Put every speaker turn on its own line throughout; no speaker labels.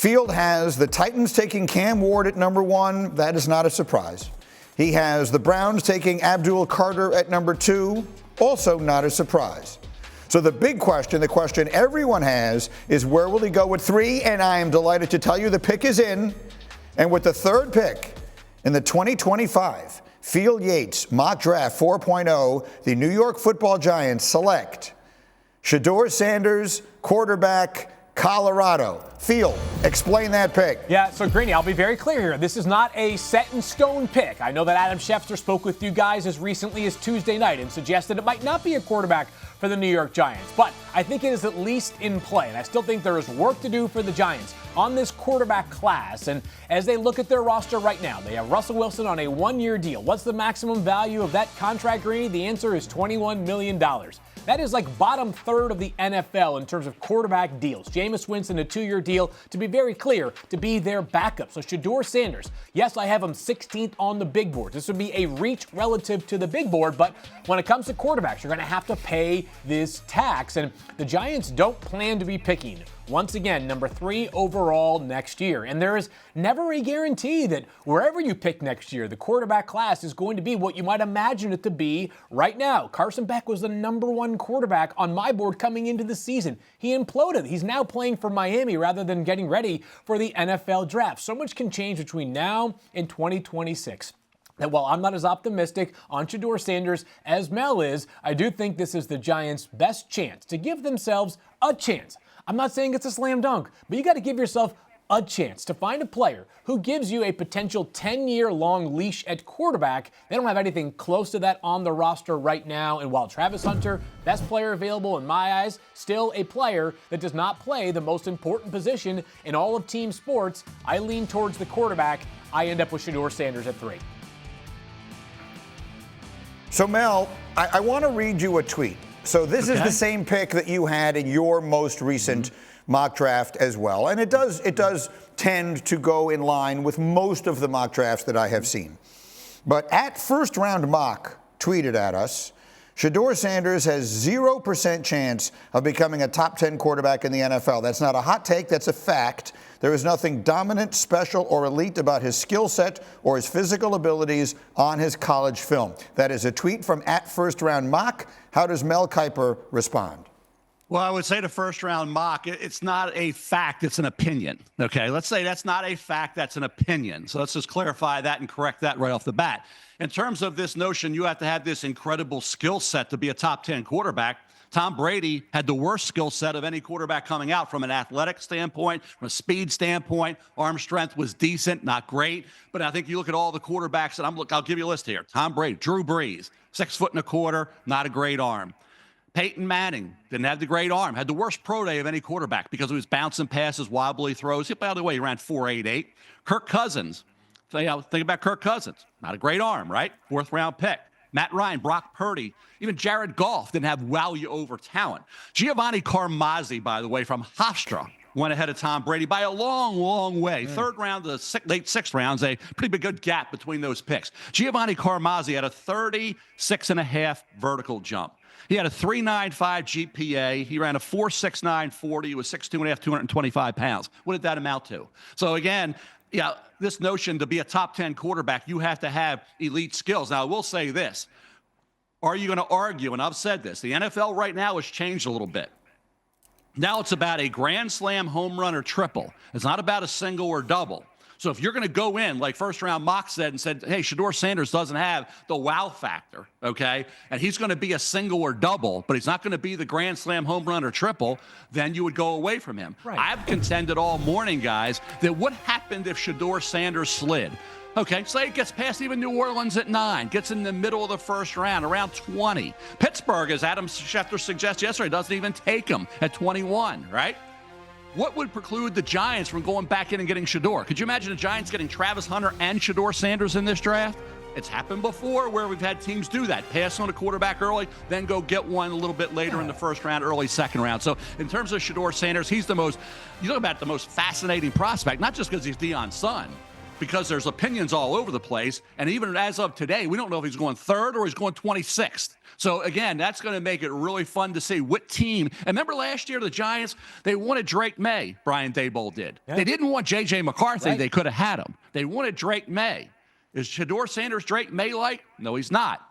Field has the Titans taking Cam Ward at number 1. That is not a surprise. He has the Browns taking Abdul Carter at number 2. Also not a surprise. So the big question, the question everyone has, is where will he go with 3? And I am delighted to tell you the pick is in. And with the 3rd pick in the 2025 Field Yates Mock Draft 4.0, the New York Football Giants select Shedeur Sanders, quarterback, Colorado. Field, explain that pick.
Yeah, so Greeny, I'll be very clear here. This is not a set-in-stone pick. I know that Adam Schefter spoke with you guys as recently as Tuesday night and suggested it might not be a quarterback for the New York Giants. But I think it is at least in play, and I still think there is work to do for the Giants on this quarterback class. And as they look at their roster right now, they have Russell Wilson on a 1-year deal. What's the maximum value of that contract, Greeny? The answer is $21 million. That is like bottom third of the NFL in terms of quarterback deals. Jameis Winston, a 2-year deal, to be very clear, to be their backup. So Shedeur Sanders, yes, I have him 16th on the big board. This would be a reach relative to the big board, but when it comes to quarterbacks, you're going to have to pay this tax. And the Giants don't plan to be picking, once again, number 3 overall next year. And there is never a guarantee that wherever you pick next year, the quarterback class is going to be what you might imagine it to be right now. Carson Beck was the number 1 quarterback on my board coming into the season. He imploded. He's now playing for Miami rather than getting ready for the NFL draft. So much can change between now and 2026. And while I'm not as optimistic on Shedeur Sanders as Mel is, I do think this is the Giants' best chance to give themselves a chance. I'm not saying it's a slam dunk, but you got to give yourself a chance to find a player who gives you a potential 10-year-long leash at quarterback. They don't have anything close to that on the roster right now. And while Travis Hunter, best player available in my eyes, still a player that does not play the most important position in all of team sports, I lean towards the quarterback. I end up with Shedeur Sanders at 3.
So, Mel, I want to read you a tweet. So this is the same pick that you had in your most recent mock draft as well. And it does tend to go in line with most of the mock drafts that I have seen. But at First Round Mock tweeted at us, Shedeur Sanders has 0% chance of becoming a top 10 quarterback in the NFL. That's not a hot take, that's a fact. There is nothing dominant, special, or elite about his skill set or his physical abilities on his college film. That is a tweet from at First Round Mock. How does Mel Kiper respond?
Well, I would say to First Round Mock, it's not a fact, it's an opinion. Okay, let's say that's not a fact, that's an opinion. So let's just clarify that and correct that right off the bat. In terms of this notion, you have to have this incredible skill set to be a top 10 quarterback. Tom Brady had the worst skill set of any quarterback coming out from an athletic standpoint, from a speed standpoint. Arm strength was decent, not great. But I think you look at all the quarterbacks, and I'll give you a list here. Tom Brady, Drew Brees, 6'125", not a great arm. Peyton Manning didn't have the great arm, had the worst pro day of any quarterback because he was bouncing passes, wobbly throws. By the way, he ran 4.88. Kirk Cousins, think about Kirk Cousins, not a great arm, right? 4th round pick. Matt Ryan, Brock Purdy, even Jared Goff didn't have value over talent. Giovanni Carmazzi, by the way, from Hofstra, went ahead of Tom Brady by a long, long way. 3rd round to late 6th rounds, a pretty big good gap between those picks. Giovanni Carmazzi had a 36.5 vertical jump. He had a 3.95 GPA. He ran a 4.69 40. He was 6'2.5", 225 pounds. What did that amount to? So again, yeah, this notion to be a top 10 quarterback, you have to have elite skills. Now, I will say this. Are you going to argue, and I've said this, the NFL right now has changed a little bit. Now it's about a grand slam home run or triple. It's not about a single or double. So if you're going to go in, like First Round Mock said, and said, hey, Shedeur Sanders doesn't have the wow factor, okay, and he's going to be a single or double, but he's not going to be the grand slam home run or triple, then you would go away from him. Right. I've contended all morning, guys, that what happened if Shedeur Sanders slid? Okay, say it gets past even New Orleans at 9, gets in the middle of the first round, around 20. Pittsburgh, as Adam Schefter suggested yesterday, doesn't even take him at 21, right? What would preclude the Giants from going back in and getting Shedeur? Could you imagine the Giants getting Travis Hunter and Shedeur Sanders in this draft? It's happened before where we've had teams do that. Pass on a quarterback early, then go get one a little bit later in the first round, early second round. So in terms of Shedeur Sanders, he's the most, you talk about the most fascinating prospect, not just because he's Deion's son, because there's opinions all over the place. And even as of today, we don't know if he's going third or he's going 26th. So, again, that's going to make it really fun to see what team. And remember last year, the Giants, they wanted Drake May, Brian Daboll did. Yeah. They didn't want J.J. McCarthy. Right. They could have had him. They wanted Drake May. Is Shedeur Sanders Drake May-like? No, he's not.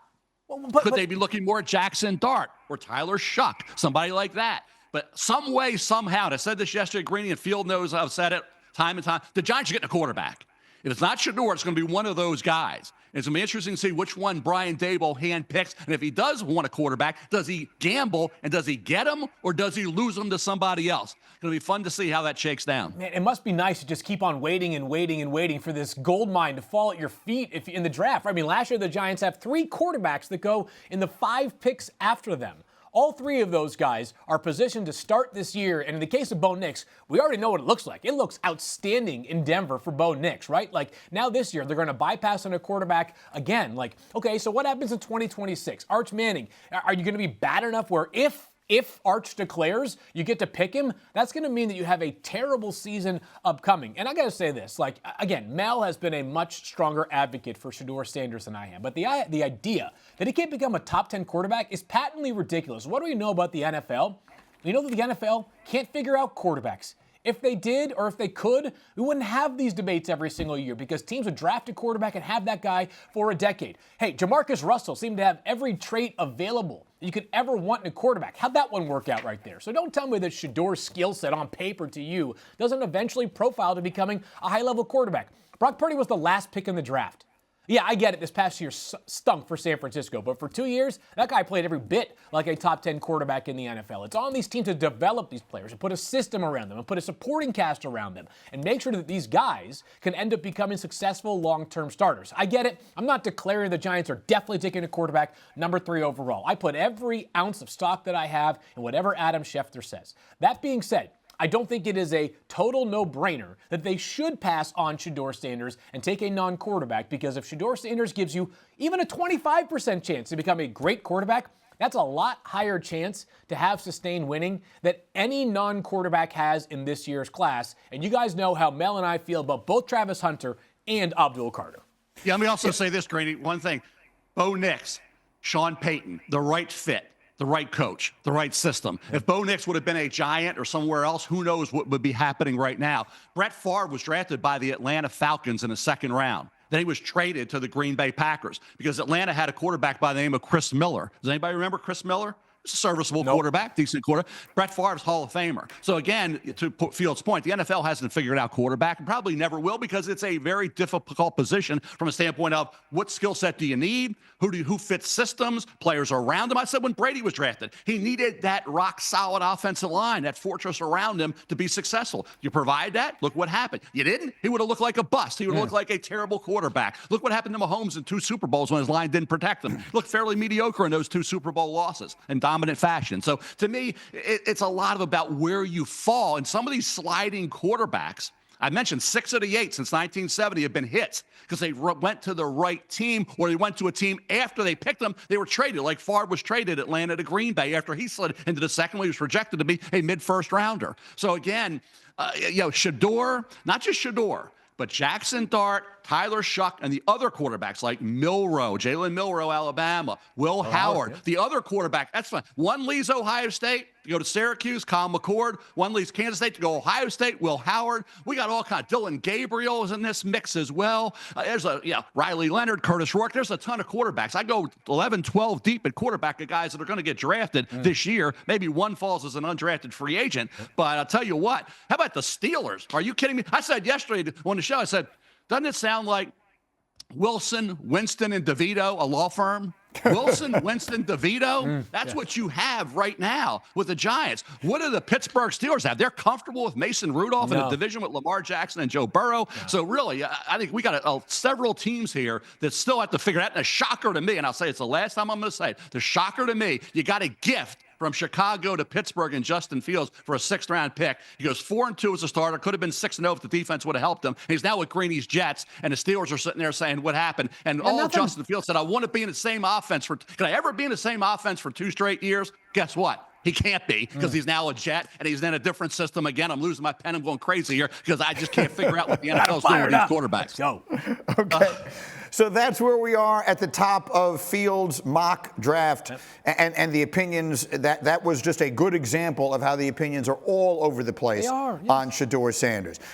Could they be looking more at Jackson Dart or Tyler Shuck, somebody like that? But some way, somehow, and I said this yesterday, Greeny, and Field knows I've said it time and time, the Giants are getting a quarterback. If it's not Shedeur, it's going to be one of those guys. And it's going to be interesting to see which one Brian Daboll handpicks. And if he does want a quarterback, does he gamble and does he get him or does he lose him to somebody else? It's going to be fun to see how that shakes down.
Man, it must be nice to just keep on waiting and waiting and waiting for this gold mine to fall at your feet in the draft. I mean, last year the Giants have 3 quarterbacks that go in the 5 picks after them. All 3 of those guys are positioned to start this year, and in the case of Bo Nix, we already know what it looks like. It looks outstanding in Denver for Bo Nix, right? Like, now this year, they're going to bypass on a quarterback again. Like, okay, so what happens in 2026? Arch Manning, are you going to be bad enough where if Arch declares you get to pick him, that's going to mean that you have a terrible season upcoming. And I got to say this, like, again, Mel has been a much stronger advocate for Shedeur Sanders than I am. But the idea that he can't become a top 10 quarterback is patently ridiculous. What do we know about the NFL? We know that the NFL can't figure out quarterbacks. If they did, or if they could, we wouldn't have these debates every single year because teams would draft a quarterback and have that guy for a decade. Hey, Jamarcus Russell seemed to have every trait available you could ever want in a quarterback. How'd that one work out right there? So don't tell me that Shedeur's skill set on paper to you doesn't eventually profile to becoming a high-level quarterback. Brock Purdy was the last pick in the draft. Yeah, I get it. This past year stunk for San Francisco, but for 2 years, that guy played every bit like a top 10 quarterback in the NFL. It's on these teams to develop these players and put a system around them and put a supporting cast around them and make sure that these guys can end up becoming successful long-term starters. I get it. I'm not declaring the Giants are definitely taking a quarterback number 3 overall. I put every ounce of stock that I have in whatever Adam Schefter says. That being said, I don't think it is a total no-brainer that they should pass on Shedeur Sanders and take a non-quarterback because if Shedeur Sanders gives you even a 25% chance to become a great quarterback, that's a lot higher chance to have sustained winning that any non-quarterback has in this year's class. And you guys know how Mel and I feel about both Travis Hunter and Abdul Carter.
Yeah, let me also say this, Greeny, one thing. Bo Nix, Sean Payton, the right fit. The right coach, the right system. If Bo Nix would have been a Giant or somewhere else, who knows what would be happening right now. Brett Favre was drafted by the Atlanta Falcons in the 2nd round. Then he was traded to the Green Bay Packers because Atlanta had a quarterback by the name of Chris Miller. Does anybody remember Chris Miller? He's a serviceable quarterback, decent quarterback. Brett Favre's Hall of Famer. So again, to Field's point, the NFL hasn't figured out quarterback and probably never will because it's a very difficult position from a standpoint of what skill set do you need, who fits systems, players around him. I said when Brady was drafted, he needed that rock-solid offensive line, that fortress around him to be successful. You provide that, look what happened. You didn't, he would have looked like a bust. He would have looked like a terrible quarterback. Look what happened to Mahomes in 2 Super Bowls when his line didn't protect him. Looked fairly mediocre in those 2 Super Bowl losses and dominant fashion. So to me, it's a lot about where you fall. And some of these sliding quarterbacks, I mentioned 6 of the 8 since 1970 have been hits because they went to the right team or they went to a team after they picked them. They were traded, like Favre was traded Atlanta to Green Bay after he slid into the second when he was projected to be a mid-first rounder. So again, Shedeur, not just Shedeur, but Jackson Dart, Tyler Shuck, and the other quarterbacks like Milroe, Jalen Milroe, Alabama, Will Howard, the other quarterback, that's fine. One leaves Ohio State to go to Syracuse, Kyle McCord. One leaves Kansas State to go Ohio State, Will Howard. We got all kinds. Dylan Gabriel is in this mix as well. There's Riley Leonard, Curtis Rourke. There's a ton of quarterbacks. I go 11, 12 deep at quarterback of guys that are going to get drafted this year. Maybe one falls as an undrafted free agent. But I'll tell you what, how about the Steelers? Are you kidding me? I said yesterday on the show, I said, doesn't it sound like Wilson, Winston, and DeVito, a law firm? Wilson, Winston, DeVito, that's what you have right now with the Giants. What do the Pittsburgh Steelers have? They're comfortable with Mason Rudolph in a division with Lamar Jackson and Joe Burrow. So really, I think we got several teams here that still have to figure it out. And a shocker to me, and I'll say it's the last time I'm going to say it, the shocker to me, you got a gift from Chicago to Pittsburgh and Justin Fields for a 6th-round pick. He goes 4-2 as a starter. Could have been 6-0 if the defense would have helped him. He's now with Greeny's Jets, and the Steelers are sitting there saying, what happened? And Justin Fields said, I want to be in the same offense. Can I ever be in the same offense for 2 straight years? Guess what? He can't be because he's now a Jet and he's in a different system again. I'm losing my pen. I'm going crazy here because I just can't figure out what the NFL is doing with these quarterbacks.
Go.
Okay. So that's where we are at the top of Fields' mock draft, and the opinions. That was just a good example of how the opinions are all over the place
They are, yes.
on Shedeur Sanders.